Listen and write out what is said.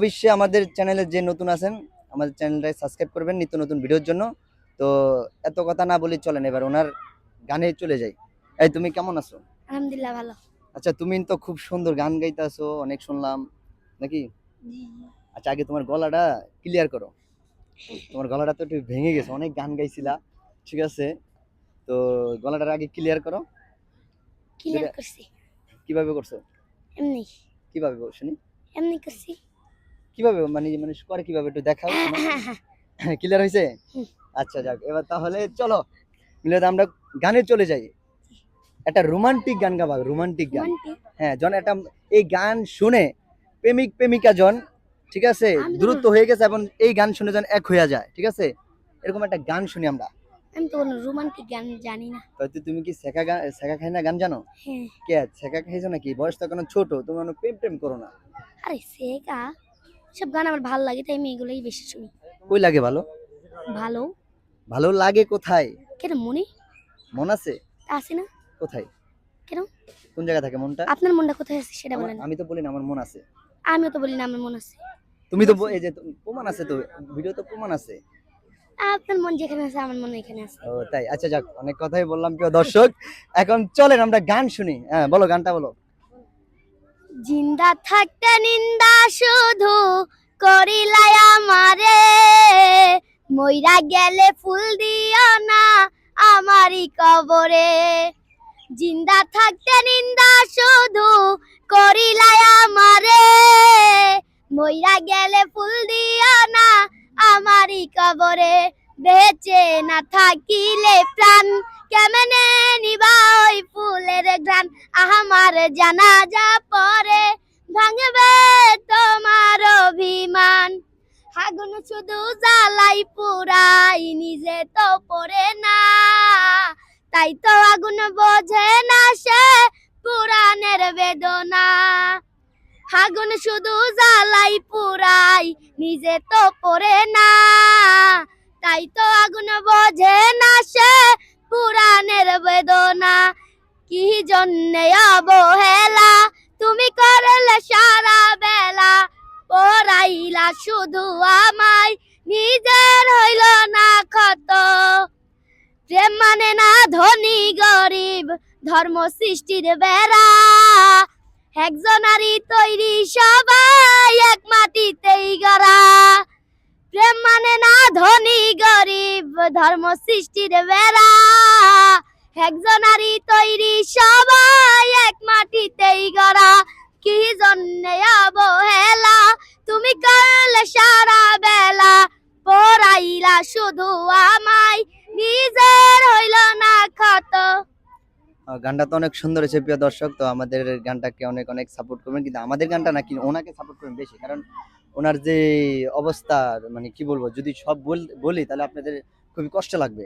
অবশ্যই আমাদের চ্যানেলে যে নতুন আছেন আমাদের চ্যানেলটা সাবস্ক্রাইব করবেন নিত্য নতুন ভিডিওর জন্য। তো এত কথা না বলি চলেন এবার ওনার গানে চলে যাই। এই তুমি কেমন আছো? আলহামদুলিল্লাহ ভালো। আচ্ছা তুমি তো খুব সুন্দর গান গাইতেছো অনেক শুনলাম নাকি? আচ্ছা আগে তোমার গলাটা ক্লিয়ার করো। তোমার গলাটা তো একটু ভেঙে গেছে, অনেক গান গাইছিলা, ঠিক আছে? তো গলাটার আগে ক্লিয়ার করো। ক্লিয়ার করছি। কিভাবে করছো? এমনি কিভাবে শুনি? এমনি করছি। কিভাবে মানে মানুষ করে কিভাবে একটু দেখাও ক্লিয়ার হয়েছে? আচ্ছা যাক, এবার তাহলে চলো মিলাদ আমরা গানে চলে যাই। একটা রোমান্টিক গান গাবা, রোমান্টিক গান। হ্যাঁ, জন একটা এই গান শুনে প্রেমিক প্রেমিকা জন, ঠিক আছে, দূরত্ব হয়ে গেছে এবং এই গান শুনে জন এক হয়ে যায়, ঠিক আছে? এরকম একটা গান শুনি আমরা। আমি তো কোনো রোমান্টিক গান জানি না। হয়তো তুমি কি শেখা গান, শেখা খাই না গান জানো? হ্যাঁ। কে শেখা খাইছো নাকি? বয়স তো এখন ছোট, তুমি অনেক প্রেম প্রেম করো না। আরে শেখা সব গান আমার ভালো লাগে, তাই আমি এগুলোই বেশি শুনি। কই লাগে ভালো? ভালো ভালো লাগে কোথায়? কেন মনে মন আছে? আছে না। কোথায়? কেন? কোন জায়গা থাকে মনটা? আপনার মনটা কোথায় আছে সেটা বলেন। আমি তো বলি না আমার মন আছে। আমিও তো বলি না আমার মন আছে। তুমি তো এই যে প্রমাণ আছে, তো ভিডিও তো প্রমাণ আছে। আপনার মন যেখানে আছে আমার মন এখানে আছে। ও তাই? আচ্ছা যাক, অনেক কথাই বললাম প্রিয় দর্শক, এখন চলেন আমরা গান শুনি। হ্যাঁ বলো, গানটা বলো। জিন্দা থাকতে নিন্দা শুধু করিলাই আমারে, মইরা গেলে ফুল দিও না আমারই কবরে। জিন্দা থাকতে নিন্দা শুধু করিলাই আমারে, মইরা গেলে ফুল দিও না আমারই কবরে। বেঁচে না থাকিলে প্রাণ কেমনে নিবা ওই ফুলের ঘ্রাণ, আমার জানাজা পরে ভাঙবে তোমার অভিমান। আগুন শুধু জ্বালাই পুরাই নিজে তো পড়ে না, তাই তো আগুন বোঝে না সে পুরাণের বেদনা। আগুন শুধু জ্বালাই পুরাই নিজে তো পড়ে না, তাই তো আগুন বোঝে না সে পুরাণের বেদনা। কি জন্যে অবহেলা তুমি করলে সারা বেলা, পড়াইলা শুধু আমায় নিজের হইল না ক্ষত। প্রেম মানে না ধনী গরিব ধর্ম সৃষ্টির বেড়া, একজনারই তৈরি সবাই এক মাটিতেই গড়া। প্রেম মানে না ধনী গরিব ধর্ম সৃষ্টির বেড়া, একজনারই তৈরি সবাই এক মাটিতেই গড়া। কি জন্যে অবহেলা তুমি করলে সারা বেলা, পড়াইলা শুধু আমায় নিজের হইল না ক্ষত। গানটা তো অনেক সুন্দর হয়েছে প্রিয় দর্শক। তো আমাদের গানটাকে অনেক অনেক সাপোর্ট করবেন, কিন্তু আমাদের গানটা না, কিন্তু ওনাকে সাপোর্ট করবেন বেশি, কারণ ওনার যে অবস্থা, মানে কি বলবো, যদি সব বলি তাহলে আপনাদের খুবই কষ্ট লাগবে।